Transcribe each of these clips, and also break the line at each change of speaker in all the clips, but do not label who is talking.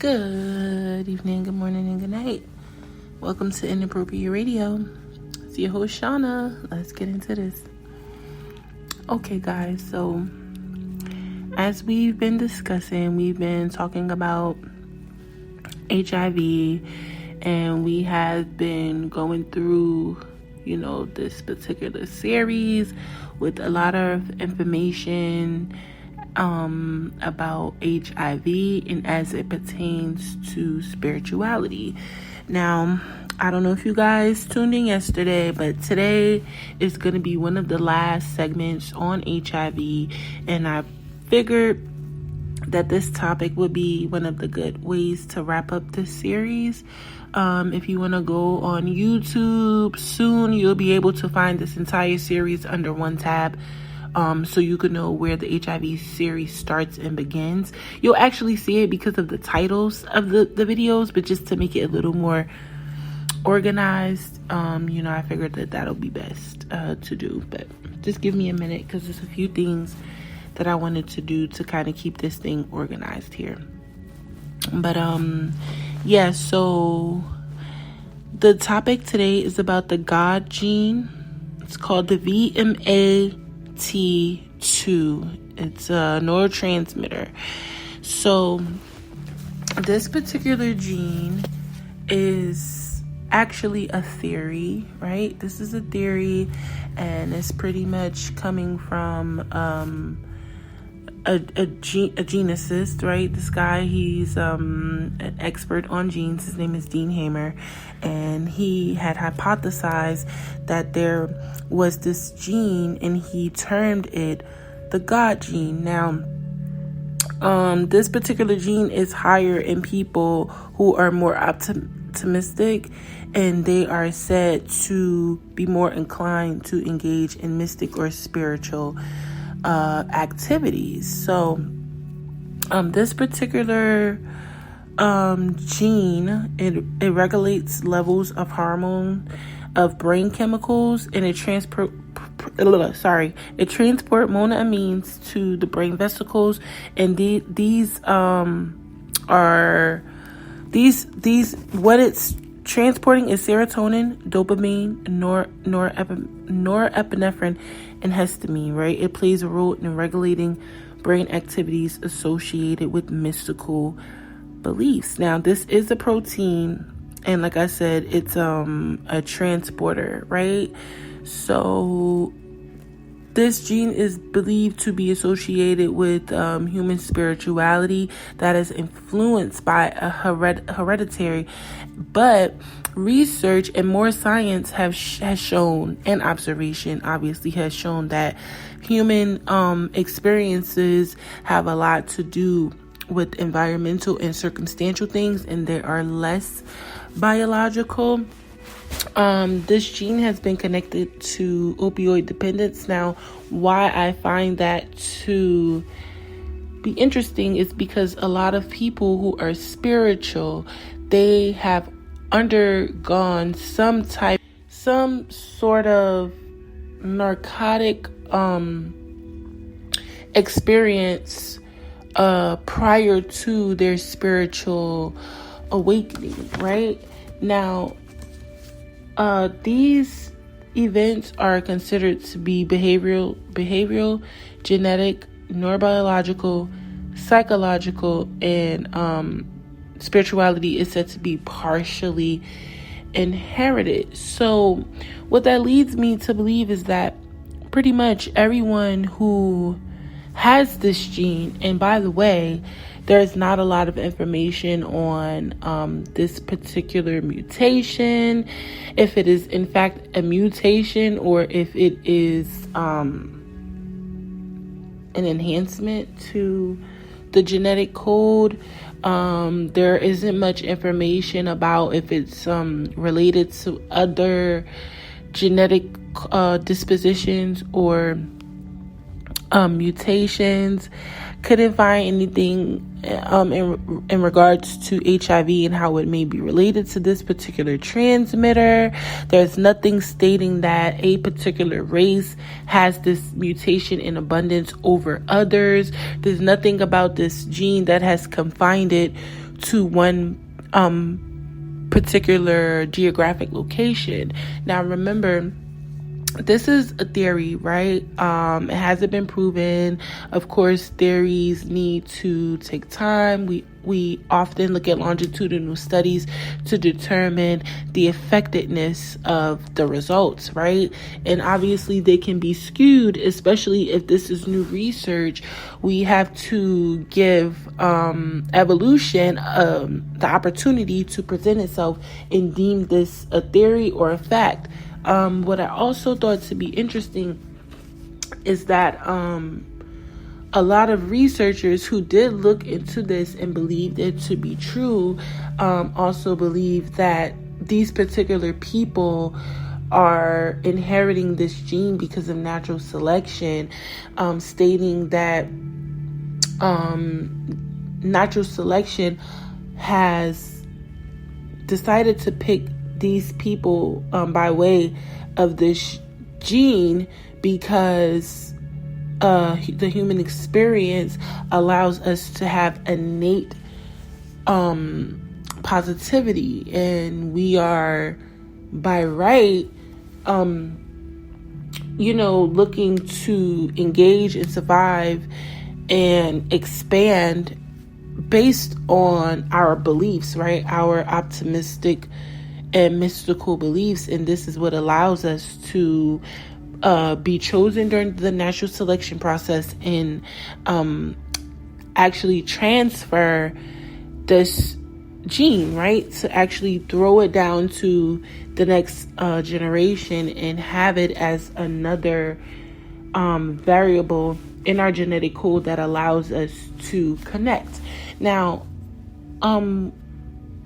Good evening, good morning, and good night. Welcome to Inappropriate Radio. It's your host, Shauna. Let's get into this. Okay, guys, so as we've been discussing, we've been talking about HIV, and we have been going through, this particular series with a lot of information about HIV and as it pertains to spirituality. Now, I don't know if you guys tuned in yesterday, but today is going to be one of the last segments on HIV, and I figured that this topic would be one of the good ways to wrap up this series. If you want to go on YouTube, soon you'll be able to find this entire series under one tab. So you can know where the HIV series starts and begins. You'll actually see it because of the titles of the videos, but just to make it a little more organized, I figured that that'll be best to do. But just give me a minute because there's a few things that I wanted to do to kind of keep this thing organized here. But so the topic today is about the God gene. It's called the VMA T2. It's a neurotransmitter. So this particular gene is actually a theory, right? This is a theory, and it's pretty much coming from a geneticist, right? This guy, he's an expert on genes. His name is Dean Hamer, and he had hypothesized that there was this gene, and he termed it the God gene. Now, this particular gene is higher in people who are more optimistic, and they are said to be more inclined to engage in mystic or spiritual activities. So this particular gene, it regulates levels of hormone of brain chemicals, and it transport monoamines to the brain vesicles, and these what it's transporting is serotonin, dopamine, norepinephrine, and histamine, right? It plays a role in regulating brain activities associated with mystical beliefs. Now, this is a protein, and like I said, it's a transporter, right? So this gene is believed to be associated with human spirituality that is influenced by a hereditary, but research and more science has shown, and observation obviously has shown, that human experiences have a lot to do with environmental and circumstantial things, and they are less biological. This gene has been connected to opioid dependence. Now, why I find that to be interesting is because a lot of people who are spiritual, they have undergone some sort of narcotic experience prior to their spiritual awakening, right? Now, these events are considered to be behavioral, genetic, neurobiological, psychological, and spirituality is said to be partially inherited. So what that leads me to believe is that pretty much everyone who has this gene, and by the way, there's not a lot of information on this particular mutation, if it is in fact a mutation or if it is an enhancement to the genetic code. There isn't much information about if it's related to other genetic dispositions or mutations. Couldn't find anything in regards to HIV and how it may be related to this particular transmitter. There's nothing stating that a particular race has this mutation in abundance over others. There's nothing about this gene that has confined it to one particular geographic location. Now, remember, this is a theory, right? It hasn't been proven. Of course, theories need to take time. We often look at longitudinal studies to determine the effectiveness of the results, right? And obviously they can be skewed, especially if this is new research. We have to give evolution the opportunity to present itself and deem this a theory or a fact. What I also thought to be interesting is that a lot of researchers who did look into this and believed it to be true also believe that these particular people are inheriting this gene because of natural selection, stating that natural selection has decided to pick these people by way of this gene because the human experience allows us to have innate positivity, and we are by right looking to engage and survive and expand based on our beliefs, right? Our optimistic and mystical beliefs. And this is what allows us to be chosen during the natural selection process and actually transfer this gene, right? To actually throw it down to the next generation and have it as another variable in our genetic code that allows us to connect. Now,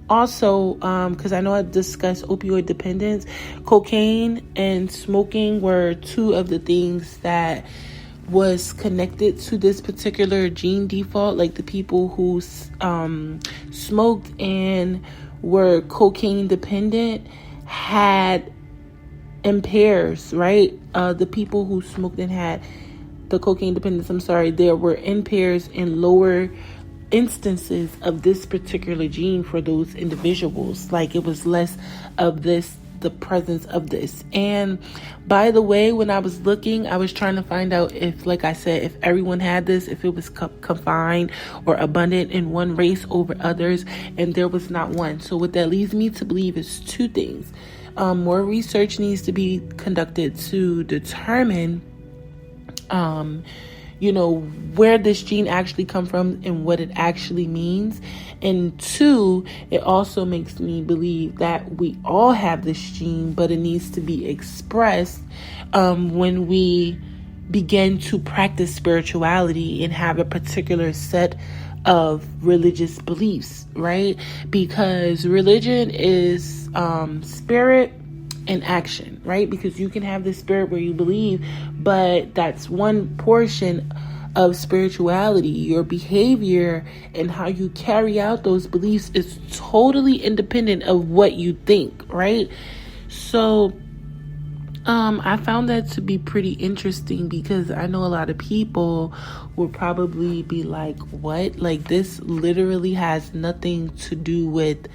also, because I know I discussed opioid dependence, cocaine and smoking were two of the things that was connected to this particular gene default. Like the people who smoked and were cocaine dependent had impairs, right? The people who smoked and had the cocaine dependence, there were impairs in lower instances of this particular gene for those individuals. Like it was less of this, the presence of this. And by the way, when I was looking, I was trying to find out if, like I said, if everyone had this, if it was confined or abundant in one race over others, and there was not one. So what that leads me to believe is two things. More research needs to be conducted to determine where this gene actually come from and what it actually means. And two, it also makes me believe that we all have this gene, but it needs to be expressed when we begin to practice spirituality and have a particular set of religious beliefs, right? Because religion is spirit and action, right? Because you can have the spirit where you believe, but that's one portion of spirituality. Your behavior and how you carry out those beliefs is totally independent of what you think, right? So I found that to be pretty interesting, because I know a lot of people will probably be like, what? Like, this literally has nothing to do with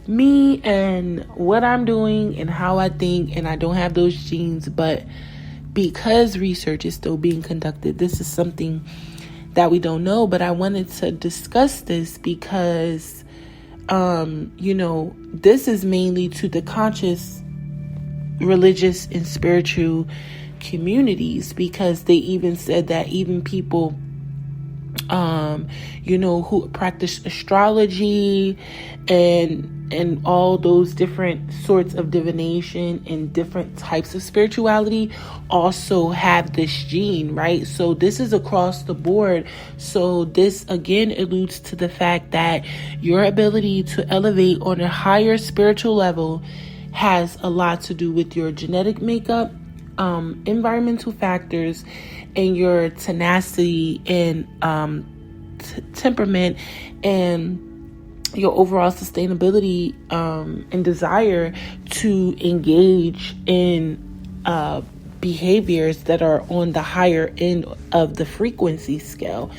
me and what I'm doing and how I think, and I don't have those genes. But because research is still being conducted, this is something that we don't know. But I wanted to discuss this because this is mainly to the conscious religious and spiritual communities, because they even said that even people who practice astrology and all those different sorts of divination and different types of spirituality also have this gene, right? So this is across the board. So this again alludes to the fact that your ability to elevate on a higher spiritual level has a lot to do with your genetic makeup, environmental factors, and your tenacity and temperament, and your overall sustainability and desire to engage in behaviors that are on the higher end of the frequency scale.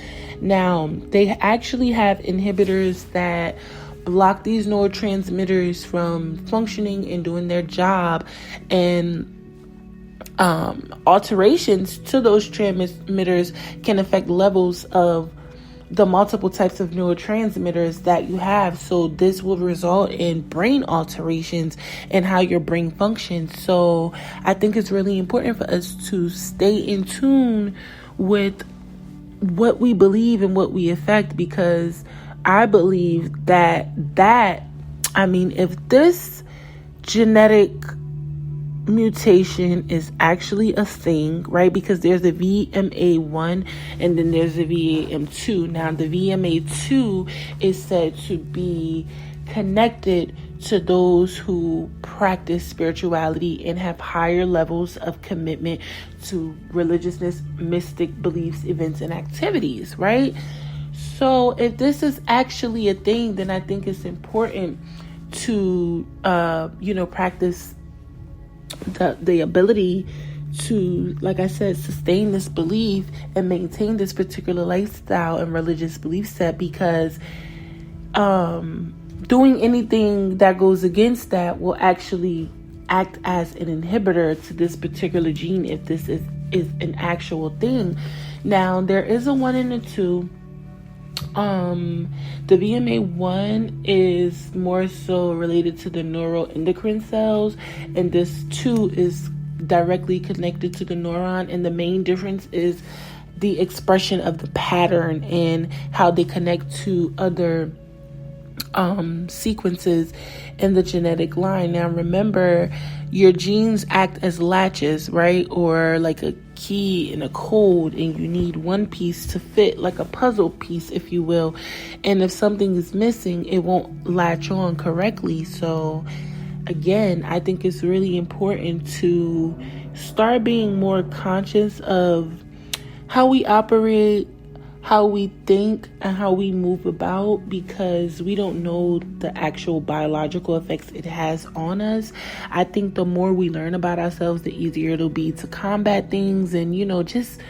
Now, they actually have inhibitors that block these neurotransmitters from functioning and doing their job, and alterations to those transmitters can affect levels of the multiple types of neurotransmitters that you have. So this will result in brain alterations and how your brain functions. So I think it's really important for us to stay in tune with what we believe and what we affect, because I believe if this genetic mutation is actually a thing, right? Because there's a VMA1 and then there's a VMA2. Now, the VMA2 is said to be connected to those who practice spirituality and have higher levels of commitment to religiousness, mystic beliefs, events, and activities, right? So if this is actually a thing, then I think it's important to, practice the ability to, like I said, sustain this belief and maintain this particular lifestyle and religious belief set, because doing anything that goes against that will actually act as an inhibitor to this particular gene if this is an actual thing. Now, there is a 1 and a 2. The VMA1 is more so related to the neuroendocrine cells, and this 2 is directly connected to the neuron, and the main difference is the expression of the pattern and how they connect to other sequences in the genetic line. Now, remember, your genes act as latches, right? Or like a key and a code, and you need one piece to fit, like a puzzle piece, if you will. And if something is missing, it won't latch on correctly. So again, I think it's really important to start being more conscious of how we operate, how we think, and how we move about, because we don't know the actual biological effects it has on us. I think the more we learn about ourselves, the easier it'll be to combat things and, just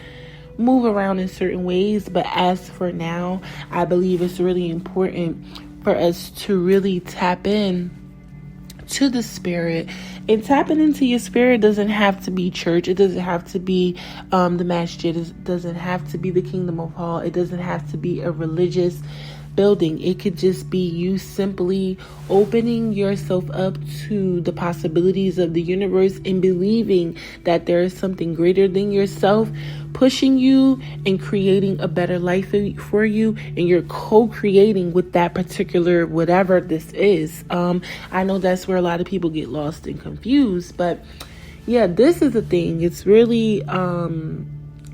move around in certain ways. But as for now, I believe it's really important for us to really tap in to the spirit. And tapping into your spirit doesn't have to be church. It doesn't have to be the masjid. It doesn't have to be the Kingdom of Hall. It doesn't have to be a religious building. It could just be you simply opening yourself up to the possibilities of the universe and believing that there is something greater than yourself pushing you and creating a better life for you, and you're co-creating with that particular whatever this is. I know that's where a lot of people get lost and confused, but yeah, this is a thing. It's really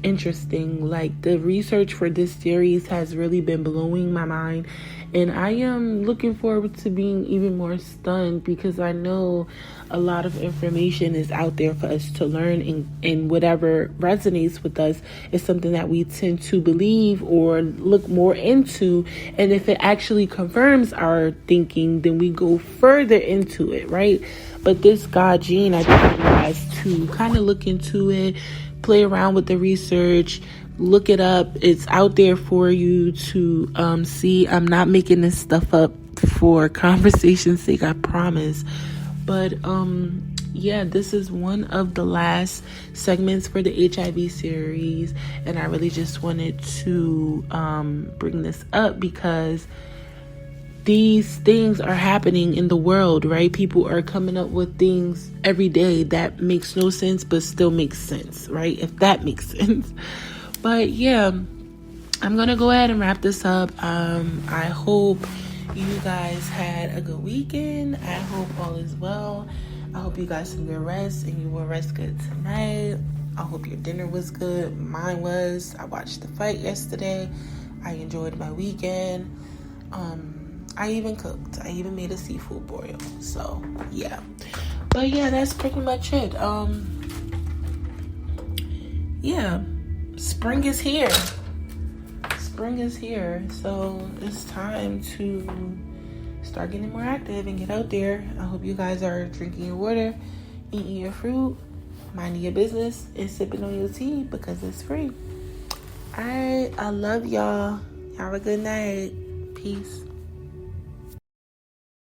interesting. Like, the research for this series has really been blowing my mind, and I am looking forward to being even more stunned, because I know a lot of information is out there for us to learn, and whatever resonates with us is something that we tend to believe or look more into. And if it actually confirms our thinking, then we go further into it, right? But this God gene, I think you guys to kind of look into it, play around with the research, look it up. It's out there for you to see. I'm not making this stuff up for conversation's sake, I promise. But yeah, this is one of the last segments for the HIV series, and I really just wanted to bring this up because these things are happening in the world, right? People are coming up with things every day that makes no sense but still makes sense, right? If that makes sense. But yeah, I'm gonna go ahead and wrap this up. I hope you guys had a good weekend. I hope all is well. I hope you got some good rest and you will rest good tonight. I hope your dinner was good. Mine was. I watched the fight yesterday. I enjoyed my weekend. I even cooked. I even made a seafood boil. So yeah. But yeah, that's pretty much it. Yeah. Spring is here. Spring is here. So it's time to start getting more active and get out there. I hope you guys are drinking your water, eating your fruit, minding your business, and sipping on your tea because it's free. Alright, I love y'all. Have a good night. Peace.